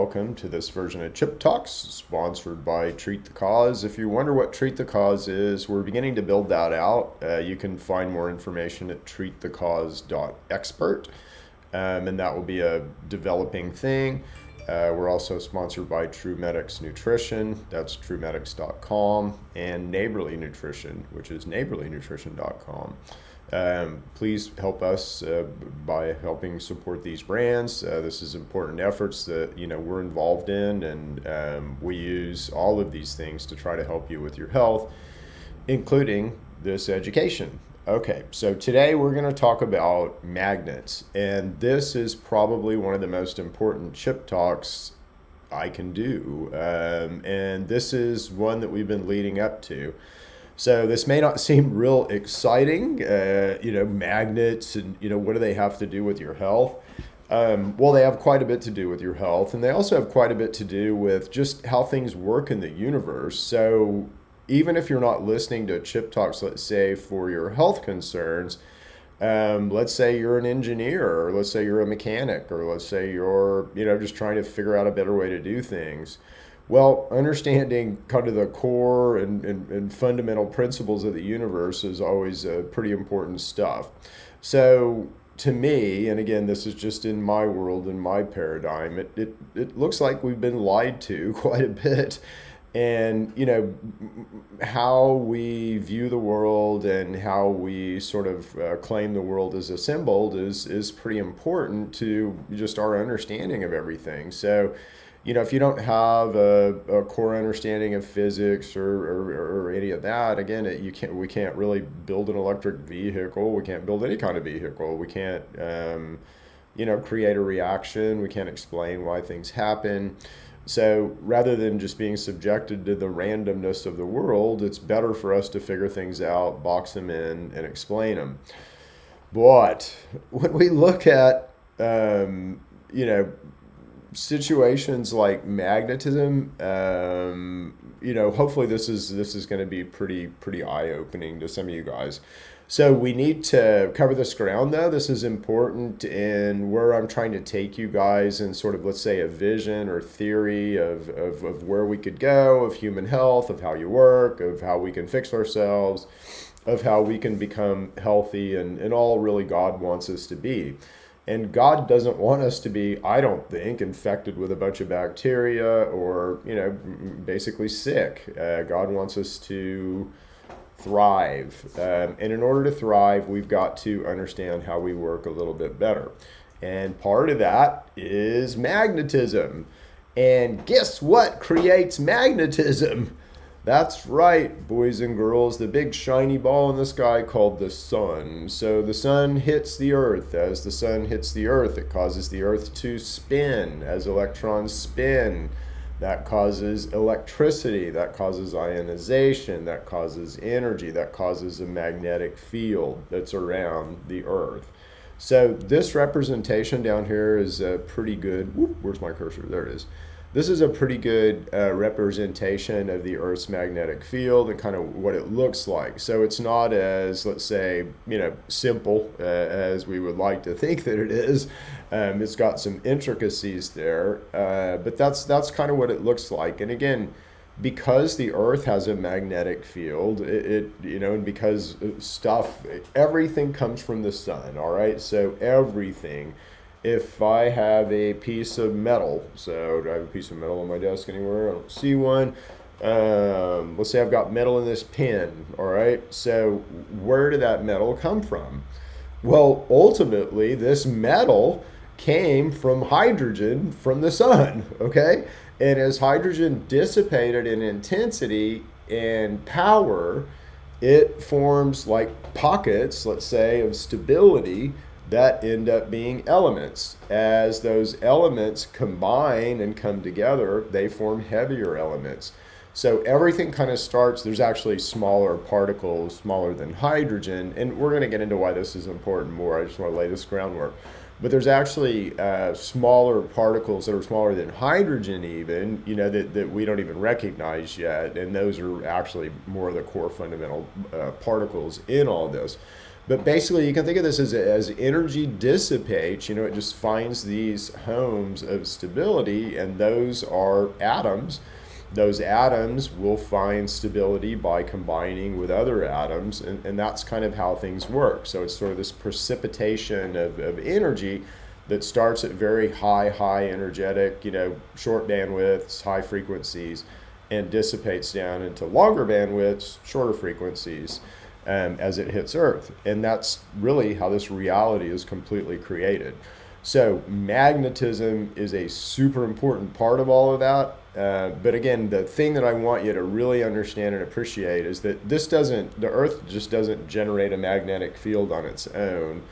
welcome to this version of Chip Talks, sponsored by Treat the Cause. If you wonder what Treat the Cause is, we're beginning to build that out. You can find more information at treatthecause.expert, and that will be a developing thing. We're also sponsored by True Medics Nutrition, that's truemedics.com, and Neighborly Nutrition, which is neighborlynutrition.com. Please help us by helping support these brands. This is important efforts that we're involved in, and we use all of these things to try to help you with your health, including this education. Okay, so today we're going to talk about magnets, and this is probably one of the most important chip talks I can do, and this is one that we've been leading up to. So this may not seem real exciting, magnets and, what do they have to do with your health? Well, they have quite a bit to do with your health, and they also have quite a bit to do with just how things work in the universe. So even if you're not listening to Chip Talks, let's say, for your health concerns, let's say you're an engineer, or let's say you're a mechanic, or let's say you're, just trying to figure out a better way to do things. Well, understanding kind of the core and fundamental principles of the universe is always pretty important stuff. So to me, and again, this is just in my world, in my paradigm, it looks like we've been lied to quite a bit. And, how we view the world and how we sort of claim the world as assembled is pretty important to just our understanding of everything. So, if you don't have a core understanding of physics or any of that, again, we can't really build an electric vehicle. We can't build any kind of vehicle. We can't, create a reaction. We can't explain why things happen. So rather than just being subjected to the randomness of the world, it's better for us to figure things out, box them in, and explain them. But when we look at, situations like magnetism, hopefully this is going to be pretty eye-opening to some of you guys. So we need to cover this ground, though. This is important in where I'm trying to take you guys in sort of, let's say, a vision or theory of where we could go, of human health, of how you work, of how we can fix ourselves, of how we can become healthy, and all really God wants us to be. And God doesn't want us to be, I don't think, infected with a bunch of bacteria or, basically sick. God wants us to thrive. And in order to thrive, we've got to understand how we work a little bit better. And part of that is magnetism. And guess what creates magnetism? That's right, boys and girls, the big shiny ball in the sky called the sun. So the sun hits the earth. As the sun hits the earth, it causes the earth to spin. As electrons spin, that causes electricity, that causes ionization, that causes energy, that causes a magnetic field that's around the earth. So this representation down here is a pretty good, where's my cursor? There it is. This is a pretty good representation of the Earth's magnetic field and kind of what it looks like. So it's not as, let's say, simple as we would like to think that it is. It's got some intricacies there, but that's kind of what it looks like. And again, because the Earth has a magnetic field, and because everything comes from the sun, all right? So everything. If I have a piece of metal, so do I have a piece of metal on my desk anywhere? I don't see one. Let's say I've got metal in this pen, all right? So where did that metal come from? Well, ultimately, this metal came from hydrogen from the sun, okay? And as hydrogen dissipated in intensity and power, it forms like pockets, let's say, of stability that end up being elements. As those elements combine and come together, they form heavier elements. So everything kind of starts, there's actually smaller particles, smaller than hydrogen, and we're going to get into why this is important more. I just want to lay this groundwork. But there's actually smaller particles that are smaller than hydrogen even, that we don't even recognize yet, and those are actually more of the core fundamental particles in all this. But basically, you can think of this as energy dissipates, it just finds these homes of stability, and those are atoms. Those atoms will find stability by combining with other atoms, and that's kind of how things work. So it's sort of this precipitation of energy that starts at very high energetic, short bandwidths, high frequencies, and dissipates down into longer bandwidths, shorter frequencies, as it hits Earth. And that's really how this reality is completely created. So magnetism is a super important part of all of that. But again, the thing that I want you to really understand and appreciate is that the Earth just doesn't generate a magnetic field on its own.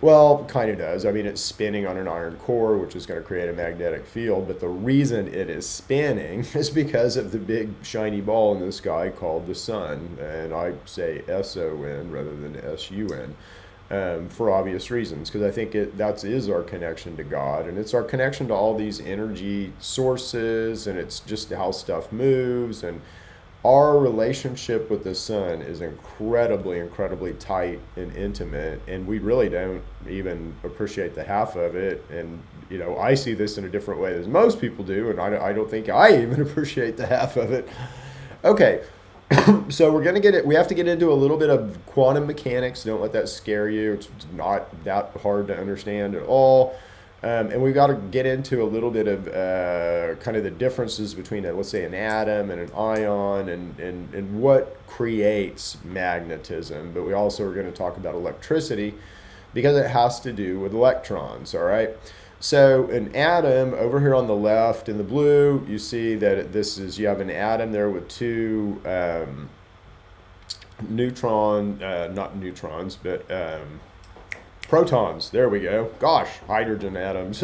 Well, kind of does. I mean, it's spinning on an iron core, which is going to create a magnetic field. But the reason it is spinning is because of the big shiny ball in the sky called the sun. And I say SON rather than SUN. For obvious reasons, because I think that is our connection to God, and it's our connection to all these energy sources, and it's just how stuff moves, and our relationship with the sun is incredibly tight and intimate, and we really don't even appreciate the half of it. And I see this in a different way than most people do, and I don't think I even appreciate the half of it. Okay. So we're going to we have to get into a little bit of quantum mechanics. Don't let that scare you. It's not that hard to understand at all. And we've got to get into a little bit of kind of the differences between, let's say, an atom and an ion, and what creates magnetism. But we also are going to talk about electricity because it has to do with electrons, all right? So an atom over here on the left in the blue, you see that you have an atom there with two protons. There we go. Gosh, hydrogen atoms.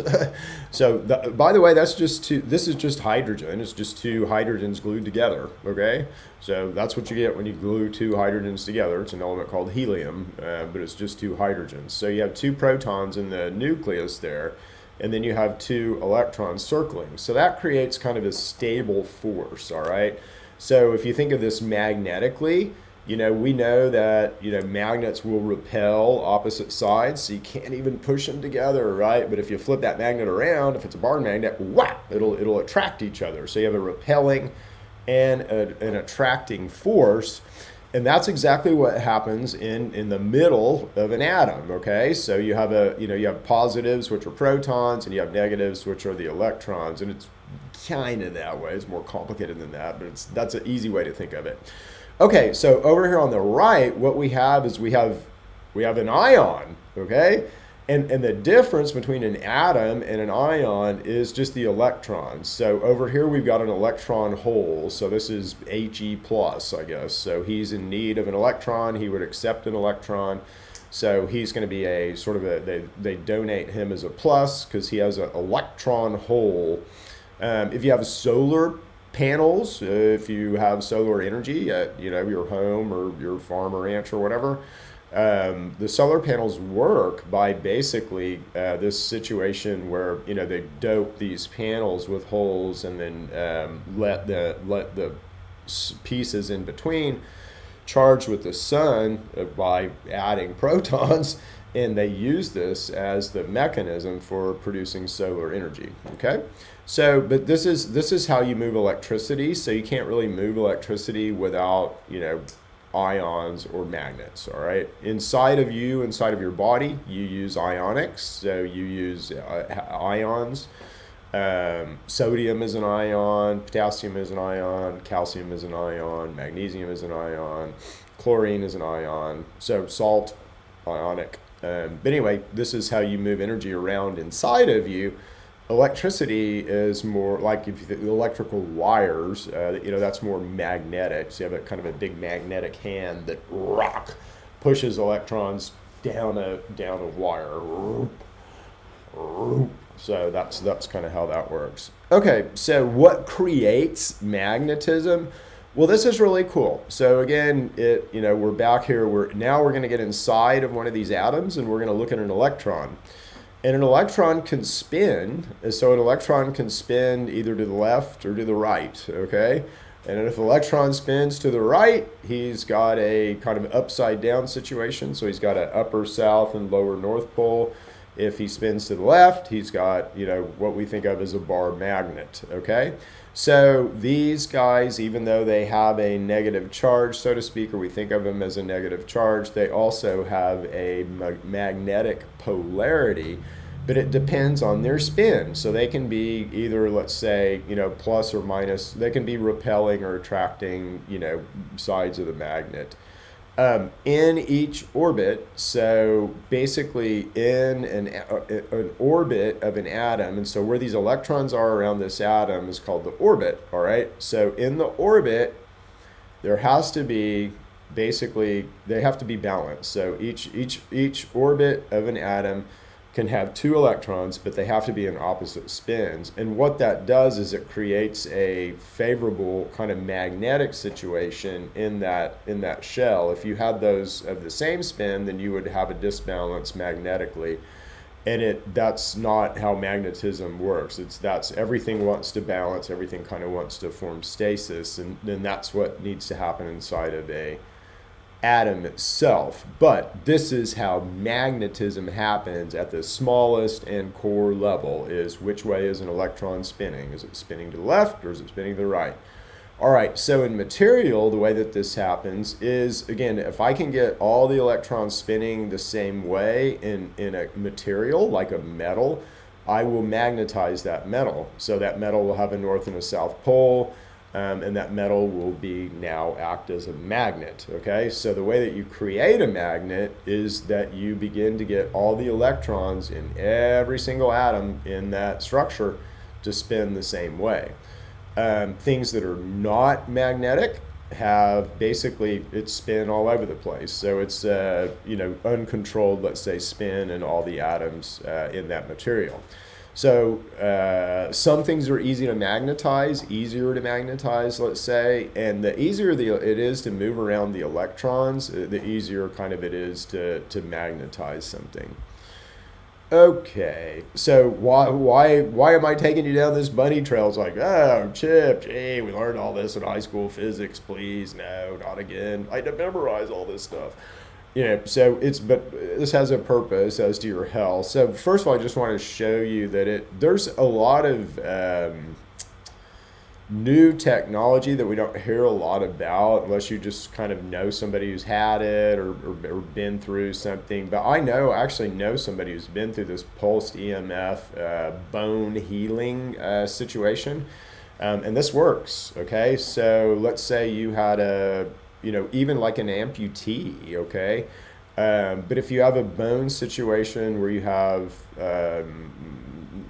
So by the way, this is just hydrogen. It's just two hydrogens glued together, okay? So that's what you get when you glue two hydrogens together. It's an element called helium, but it's just two hydrogens. So you have two protons in the nucleus there, and then you have two electrons circling. So that creates kind of a stable force, all right? So if you think of this magnetically, we know that, magnets will repel opposite sides, so you can't even push them together, right? But if you flip that magnet around, if it's a bar magnet, whap, it'll attract each other. So you have a repelling and an attracting force. And that's exactly what happens in the middle of an atom, okay? So you have you have positives, which are protons, and you have negatives, which are the electrons. And it's kind of that way. It's more complicated than that, but that's an easy way to think of it. Okay, so over here on the right, what we have is we have an ion, okay? And the difference between an atom and an ion is just the electrons. So over here we've got an electron hole. So this is He plus, I guess. So he's in need of an electron. He would accept an electron. So he's going to be a sort of they donate him as a plus because he has an electron hole. If you have solar panels, if you have solar energy at your home or your farm or ranch or whatever, the solar panels work by basically this situation where they dope these panels with holes and then let the pieces in between charge with the sun by adding protons, and they use this as the mechanism for producing solar energy. Okay, so but this is how you move electricity. So you can't really move electricity without ions or magnets, all right? Inside of your body, you use ionics, so you use ions. Sodium is an ion, potassium is an ion, calcium is an ion, magnesium is an ion, chlorine is an ion, so salt, ionic. But anyway, this is how you move energy around inside of you. Electricity is more like if the electrical wires, that's more magnetic. So you have a kind of a big magnetic hand that pushes electrons down a wire. So that's kind of how that works. Okay, so what creates magnetism? Well, this is really cool. So again, we're back here. We're going to get inside of one of these atoms, and we're going to look at an electron. And an electron can spin, so an electron can spin either to the left or to the right, okay? And if the electron spins to the right, he's got a kind of upside down situation. So he's got an upper south and lower north pole. If he spins to the left, he's got, what we think of as a bar magnet, okay? So these guys, even though they have a negative charge, so to speak, or we think of them as a negative charge, they also have a magnetic polarity, but it depends on their spin. So they can be either, let's say, plus or minus. They can be repelling or attracting, sides of the magnet. In each orbit, so basically in an orbit of an atom, and so where these electrons are around this atom is called the orbit, all right? So in the orbit, there has to be, basically, they have to be balanced. So each orbit of an atom can have two electrons, but they have to be in opposite spins. And what that does is it creates a favorable kind of magnetic situation in that shell. If you had those of the same spin, then you would have a disbalance magnetically. And that's not how magnetism works. That's everything wants to balance, everything kind of wants to form stasis, and then that's what needs to happen inside of a atom itself. But this is how magnetism happens at the smallest and core level, is which way is an electron spinning? Is it spinning to the left or is it spinning to the right? All right, so in material, the way that this happens is, again, if I can get all the electrons spinning the same way in a material, like a metal, I will magnetize that metal. So that metal will have a north and a south pole. And that metal will now act as a magnet, okay? So the way that you create a magnet is that you begin to get all the electrons in every single atom in that structure to spin the same way. Things that are not magnetic have basically its spin all over the place. So it's, uncontrolled, let's say, spin in all the atoms in that material. So some things are easier to magnetize, let's say, and the easier it is to move around the electrons, the easier kind of it is to magnetize something. Okay, so why am I taking you down this bunny trail? It's like, oh, Chip, gee, we learned all this in high school physics, please, no, not again. I had to memorize all this stuff. So but this has a purpose as to your health. So first of all, I just want to show you that there's a lot of new technology that we don't hear a lot about unless you just kind of know somebody who's had it or been through something. But I actually know somebody who's been through this pulsed EMF bone healing situation. And this works, okay? So let's say you had even like an amputee, okay? But if you have a bone situation where you have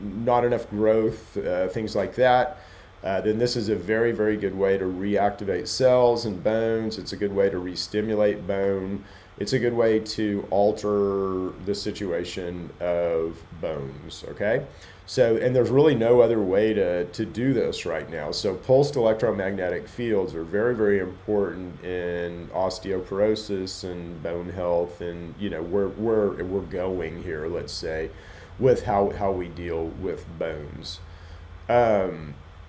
not enough growth, things like that, then this is a very, very good way to reactivate cells and bones. It's a good way to re-stimulate bone. It's a good way to alter the situation of bones, okay? So, and there's really no other way to do this right now. So pulsed electromagnetic fields are very, very important in osteoporosis and bone health, and where we're going here, let's say, with how we deal with bones.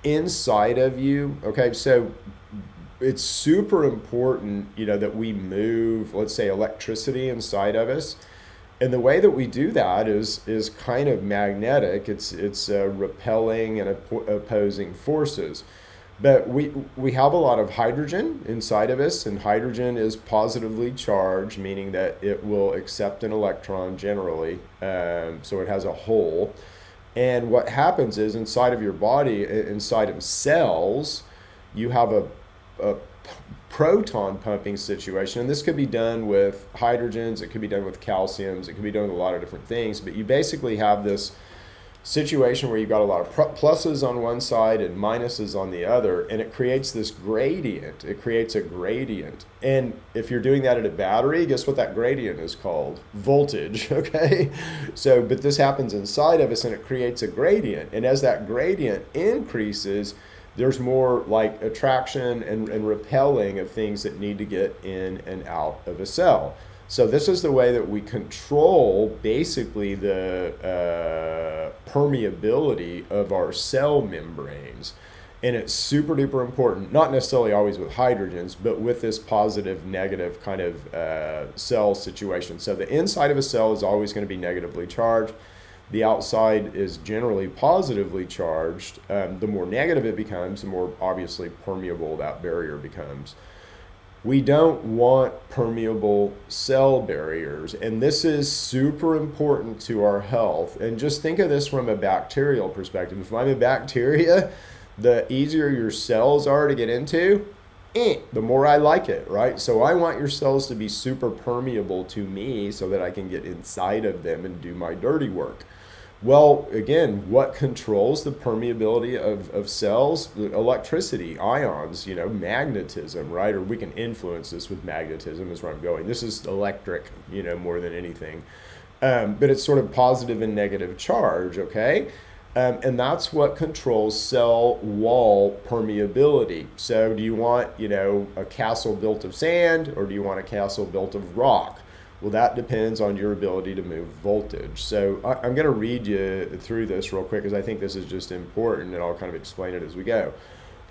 Inside of you, okay, so it's super important, that we move, let's say, electricity inside of us. And the way that we do that is kind of magnetic. It's repelling and opposing forces. But we have a lot of hydrogen inside of us, and hydrogen is positively charged, meaning that it will accept an electron generally. So it has a hole. And what happens is inside of your body, inside of cells, you have a proton pumping situation, and this could be done with hydrogens, it could be done with calciums, it could be done with a lot of different things, but you basically have this situation where you've got a lot of pluses on one side and minuses on the other, and it creates this gradient. It creates a gradient. And if you're doing that at a battery, guess what that gradient is called? Voltage, okay? So, but this happens inside of us, and it creates a gradient. And as that gradient increases, there's more like attraction and repelling of things that need to get in and out of a cell. So this is the way that we control basically the permeability of our cell membranes. And it's super duper important, not necessarily always with hydrogens, but with this positive negative kind of cell situation. So the inside of a cell is always going to be negatively charged. The outside is generally positively charged. The more negative it becomes, the more obviously permeable that barrier becomes. We don't want permeable cell barriers, and this is super important to our health. And just think of this from a bacterial perspective. If I'm a bacteria, the easier your cells are to get into, the more I like it, right? So I want your cells to be super permeable to me so that I can get inside of them and do my dirty work. Well, again, what controls the permeability of cells? Electricity, ions, magnetism, right? Or we can influence this with magnetism is where I'm going. This is electric, more than anything. But it's sort of positive and negative charge, okay? And that's what controls cell wall permeability. So do you want, a castle built of sand, or do you want a castle built of rock? Well, that depends on your ability to move voltage. So I'm going to read you through this real quick because I think this is just important, and I'll kind of explain it as we go.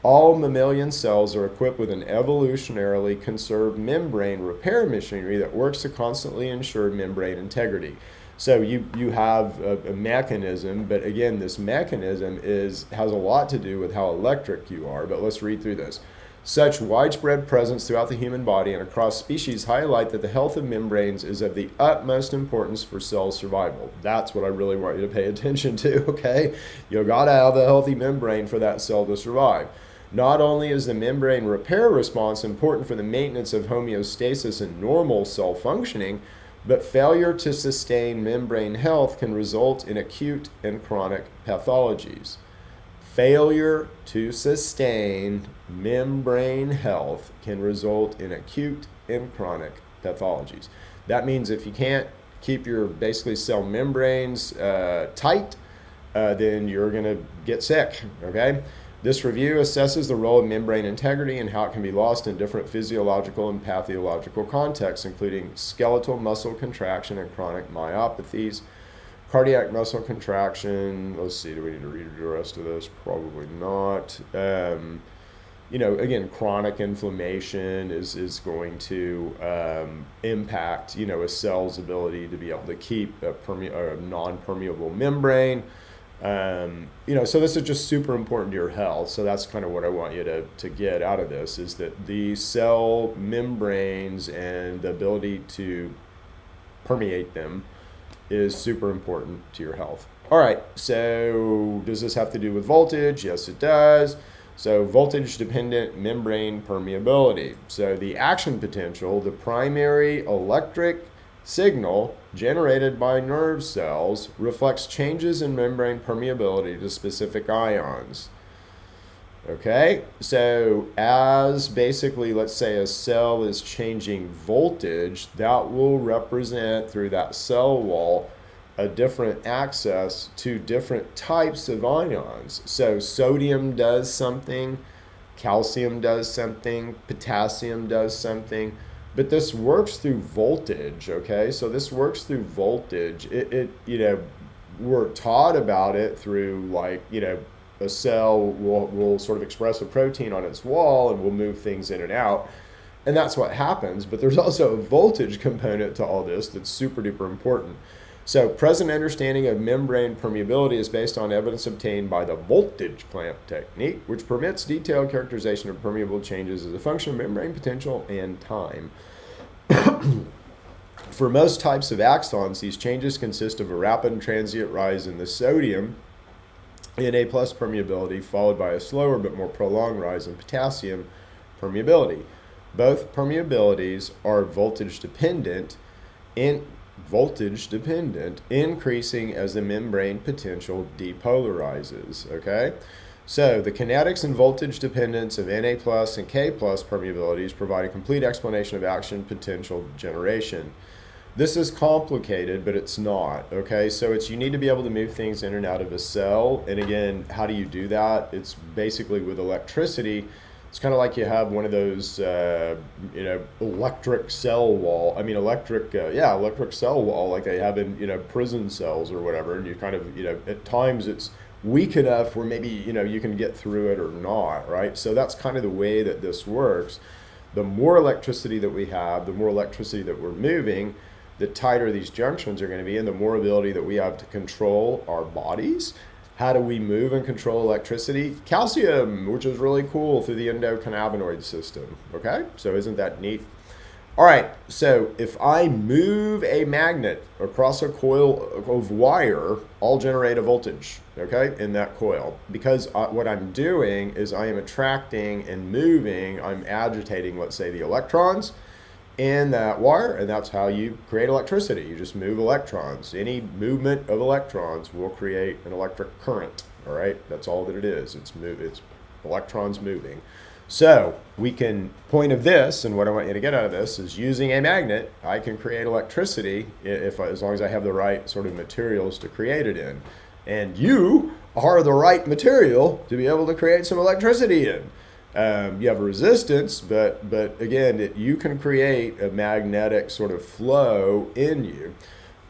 All mammalian cells are equipped with an evolutionarily conserved membrane repair machinery that works to constantly ensure membrane integrity. So you have a mechanism, but again, this mechanism has a lot to do with how electric you are. But let's read through this. Such widespread presence throughout the human body and across species highlight that the health of membranes is of the utmost importance for cell survival. That's what I really want you to pay attention to, okay? You gotta have a healthy membrane for that cell to survive. Not only is the membrane repair response important for the maintenance of homeostasis and normal cell functioning, but failure to sustain membrane health can result in acute and chronic pathologies. Failure to sustain membrane health can result in acute and chronic pathologies. That means if you can't keep your basically cell membranes tight, then you're going to get sick, okay? This review assesses the role of membrane integrity and how it can be lost in different physiological and pathological contexts, including skeletal muscle contraction and chronic myopathies. Cardiac muscle contraction, let's see, do we need to read the rest of this? Probably not. Again, chronic inflammation is going to impact, a cell's ability to be able to keep a non-permeable membrane. So this is just super important to your health. So that's kind of what I want you to get out of this, is that the cell membranes and the ability to permeate them is super important to your health. All right, so does this have to do with voltage? Yes, it does. So voltage-dependent membrane permeability. So the action potential, the primary electric signal generated by nerve cells, reflects changes in membrane permeability to specific ions. Okay, so as basically, let's say a cell is changing voltage, that will represent through that cell wall a different access to different types of ions. So sodium does something, calcium does something, potassium does something, but this works through voltage, okay? So this works through voltage. We're taught about it through a cell will sort of express a protein on its wall and will move things in and out. And that's what happens. But there's also a voltage component to all this that's super duper important. So present understanding of membrane permeability is based on evidence obtained by the voltage clamp technique, which permits detailed characterization of permeable changes as a function of membrane potential and time. For most types of axons, these changes consist of a rapid and transient rise in the sodium Na plus permeability, followed by a slower but more prolonged rise in potassium permeability. Both permeabilities are voltage dependent, increasing as the membrane potential depolarizes, okay? So the kinetics and voltage dependence of Na plus and K plus permeabilities provide a complete explanation of action potential generation. This is complicated, but it's not, okay? So you need to be able to move things in and out of a cell. And again, how do you do that? It's basically with electricity. It's kind of like you have one of those, electric cell wall. electric cell wall like they have in, prison cells or whatever. And you kind of, at times it's weak enough where maybe, you can get through it or not, right? So that's kind of the way that this works. The more electricity that we have, the more electricity that we're moving, the tighter these junctions are going to be, and the more ability that we have to control our bodies. How do we move and control electricity? Calcium, which is really cool, through the endocannabinoid system. Okay, so isn't that neat? All right, so if I move a magnet across a coil of wire, I'll generate a voltage, okay, in that coil. Because what I'm doing is I am attracting and moving, I'm agitating, let's say, the electrons in that wire, and that's how you create electricity. You just move electrons. Any movement of electrons will create an electric current, all right? That's all that it is. It's electrons moving. So we can, point of this, and what I want you to get out of this, is using a magnet, I can create electricity as long as I have the right sort of materials to create it in. And you are the right material to be able to create some electricity in. You have a resistance, but again, you can create a magnetic sort of flow in you.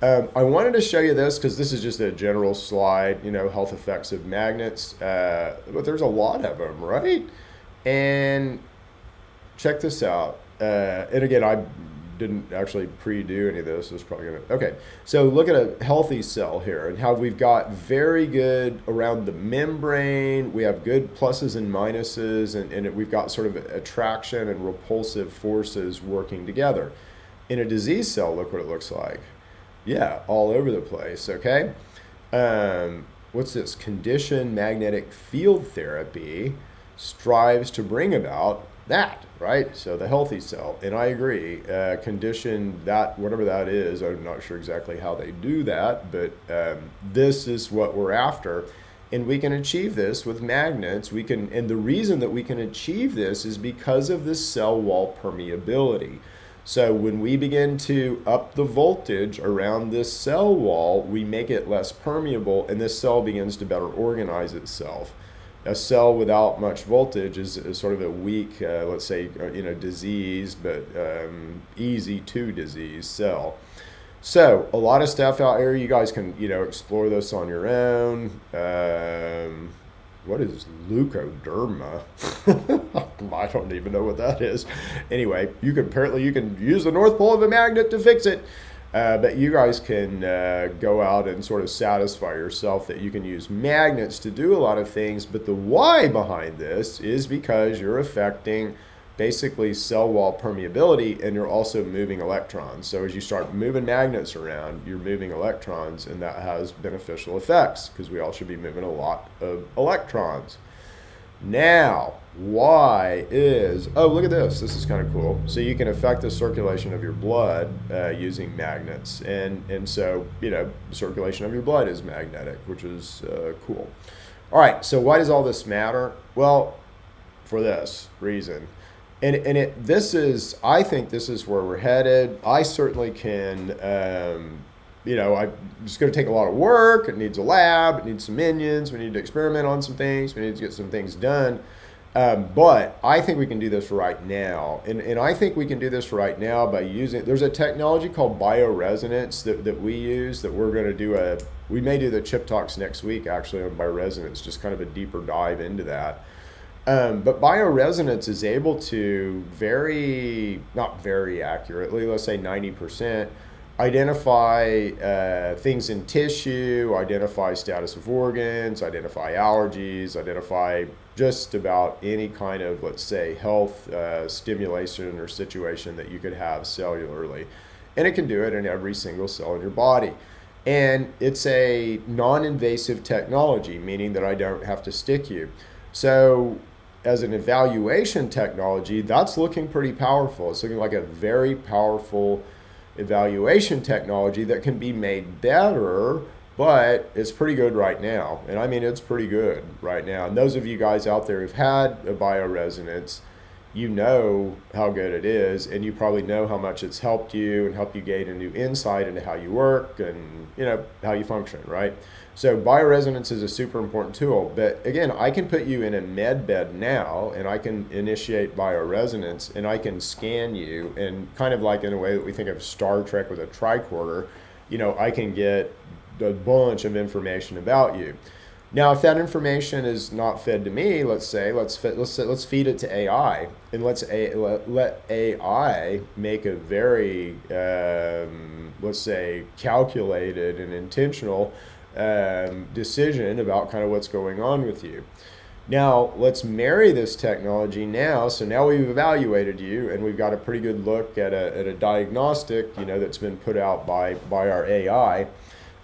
I wanted to show you this because this is just a general slide, health effects of magnets, but there's a lot of them, right? And check this out. And again, I didn't actually pre-do any of this. It's probably gonna, okay. So look at a healthy cell here and how we've got very good around the membrane. We have good pluses and minuses, and we've got sort of attraction and repulsive forces working together. In a disease cell, look what it looks like. Yeah, all over the place, okay? What's this? Conditioned magnetic field therapy strives to bring about that, right? So the healthy cell, and I agree, condition that, whatever that is, I'm not sure exactly how they do that, but this is what we're after. And we can achieve this with magnets. And the reason that we can achieve this is because of the cell wall permeability. So when we begin to up the voltage around this cell wall, we make it less permeable, and this cell begins to better organize itself. A cell without much voltage is sort of a weak, let's say, diseased, but easy to disease cell. So a lot of stuff out here. You guys can, explore this on your own. What is leukoderma? I don't even know what that is. Anyway, you can use the North Pole of a magnet to fix it. But you guys can go out and sort of satisfy yourself that you can use magnets to do a lot of things. But the why behind this is because you're affecting basically cell wall permeability, and you're also moving electrons. So as you start moving magnets around, you're moving electrons, and that has beneficial effects because we all should be moving a lot of electrons. Now, why is, oh, look at this. This is kind of cool. So you can affect the circulation of your blood using magnets. And so, the circulation of your blood is magnetic, which is cool. All right, so why does all this matter? Well, for this reason. And I think this is where we're headed. I certainly can, it's going to take a lot of work. It needs a lab. It needs some minions. We need to experiment on some things. We need to get some things done. But I think we can do this right now. And I think we can do this right now by there's a technology called bioresonance that we use, that we're going to do we may do the chip talks next week actually on bioresonance, just kind of a deeper dive into that. But bioresonance is able to not very accurately, let's say 90%, identify things in tissue, identify status of organs, identify allergies, identify just about any kind of, let's say, health stimulation or situation that you could have cellularly. And it can do it in every single cell in your body. And it's a non-invasive technology, meaning that I don't have to stick you. So as an evaluation technology, that's looking pretty powerful. It's looking like a very powerful evaluation technology that can be made better, but it's pretty good right now. And I mean, it's pretty good right now. And those of you guys out there who've had a bioresonance, you know how good it is, and you probably know how much it's helped you and helped you gain a new insight into how you work and how you function, right? So bioresonance is a super important tool. But again, I can put you in a med bed now, and I can initiate bioresonance, and I can scan you, and kind of like in a way that we think of Star Trek with a tricorder, I can get a bunch of information about you. Now, if that information is not fed to me, let's say, let's feed it to AI, and let AI make a very, let's say, calculated and intentional decision about kind of what's going on with you. Now, let's marry this technology now. So now we've evaluated you, and we've got a pretty good look at a diagnostic, that's been put out by our AI.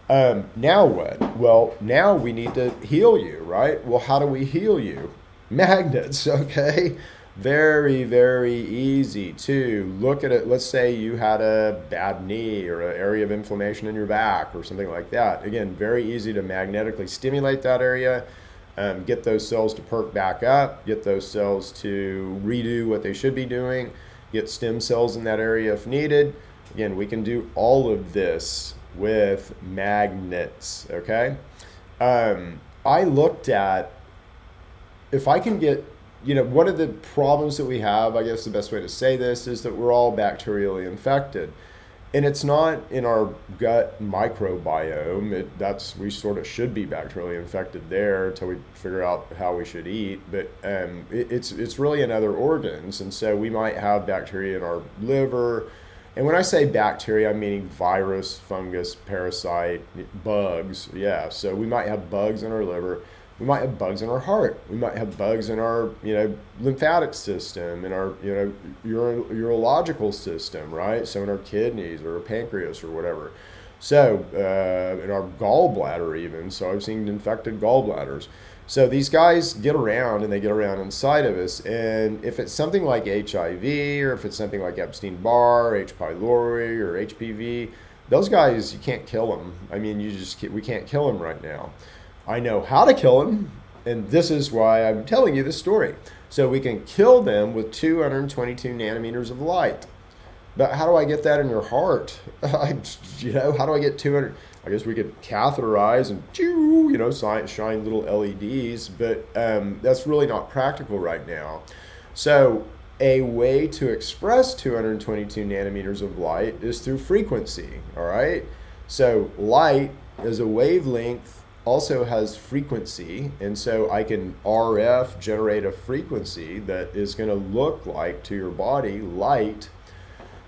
Now what? Well, now we need to heal you, right? Well, how do we heal you? Magnets, okay? Very, very easy to look at it. Let's say you had a bad knee or an area of inflammation in your back or something like that. Again, very easy to magnetically stimulate that area, get those cells to perk back up, get those cells to redo what they should be doing, get stem cells in that area if needed. Again, we can do all of this with magnets, okay? I looked at if I can get, one of the problems that we have, I guess the best way to say this is that we're all bacterially infected. And it's not in our gut microbiome. We sort of should be bacterially infected there until we figure out how we should eat. But it's really in other organs, and so we might have bacteria in our liver. And when I say bacteria, I'm meaning virus, fungus, parasite, bugs. Yeah, so we might have bugs in our liver. We might have bugs in our heart. We might have bugs in our, lymphatic system, in our, urological system, right? So in our kidneys or our pancreas or whatever. So in our gallbladder even. So I've seen infected gallbladders. So these guys get around, and they get around inside of us. And if it's something like HIV, or if it's something like Epstein-Barr, H. pylori, or HPV, those guys, you can't kill them. I mean, we can't kill them right now. I know how to kill them, and this is why I'm telling you this story. So we can kill them with 222 nanometers of light. But how do I get that in your heart? How do I get 200? I guess we could catheterize and shine little LEDs, but that's really not practical right now. So a way to express 222 nanometers of light is through frequency, all right? So light is a wavelength, also has frequency, and so I can RF generate a frequency that is going to look like to your body light,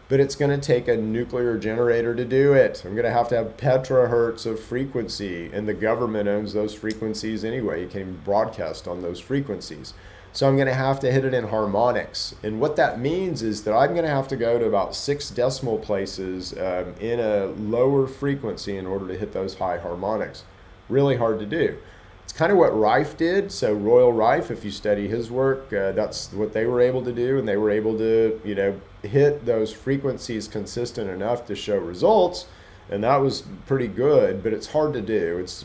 but it's going to take a nuclear generator to do it. I'm going to have petahertz of frequency, and the government owns those frequencies anyway. You can't even broadcast on those frequencies. So I'm going to have to hit it in harmonics. And what that means is that I'm going to have to go to about 6 decimal places in a lower frequency in order to hit those high harmonics. Really hard to do. It's kind of what Rife did. So Royal Rife, if you study his work, that's what they were able to do, and they were able to, hit those frequencies consistent enough to show results, and that was pretty good. But it's hard to do. It's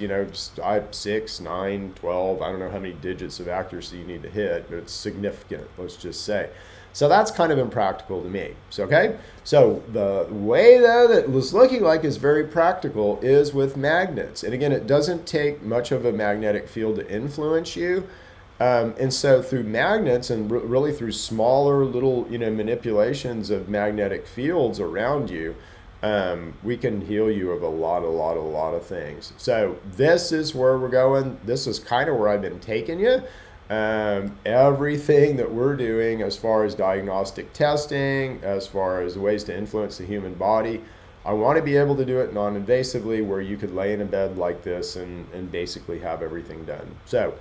6, 9, 12. I don't know how many digits of accuracy you need to hit, but it's significant. Let's just say. So that's kind of impractical to me. So, okay? So the way, though, that was looking like is very practical is with magnets. And again, it doesn't take much of a magnetic field to influence you. And so through magnets and really through smaller little, manipulations of magnetic fields around you, we can heal you of a lot of things. So this is where we're going. This is kind of where I've been taking you. Everything that we're doing as far as diagnostic testing, as far as ways to influence the human body, I want to be able to do it non-invasively, where you could lay in a bed like this and basically have everything done. So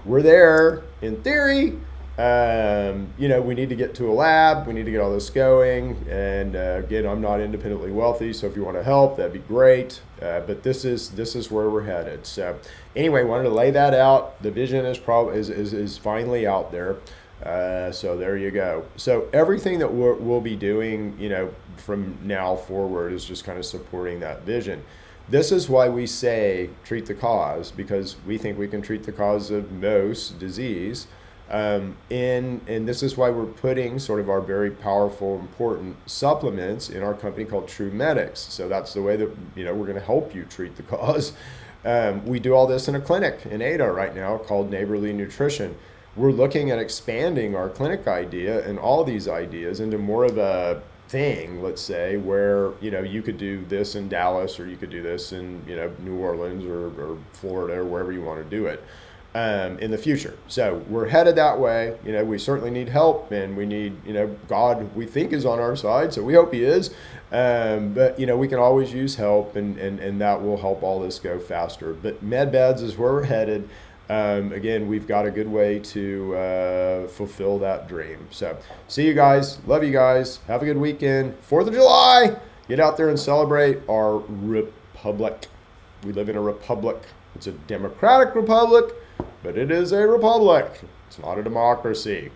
we're there in theory. We need to get to a lab. We need to get all this going. And again, I'm not independently wealthy, so if you want to help, that'd be great. But this is where we're headed. So anyway, wanted to lay that out. The vision is finally out there. So there you go. So everything that we'll be doing, from now forward is just kind of supporting that vision. This is why we say treat the cause, because we think we can treat the cause of most disease. And this is why we're putting sort of our very powerful, important supplements in our company called True Medics. So that's the way that, we're going to help you treat the cause. We do all this in a clinic in Ada right now called Neighborly Nutrition. We're looking at expanding our clinic idea and all these ideas into more of a thing, let's say, where, you could do this in Dallas, or you could do this in, New Orleans, or Florida, or wherever you want to do it in the future. So we're headed that way. We certainly need help, and we need, God, we think, is on our side, so we hope he is. But, we can always use help, and that will help all this go faster. But med beds is where we're headed. Again, we've got a good way to fulfill that dream. So see you guys. Love you guys. Have a good weekend. 4th of July. Get out there and celebrate our republic. We live in a republic. It's a democratic republic, but it is a republic. It's not a democracy.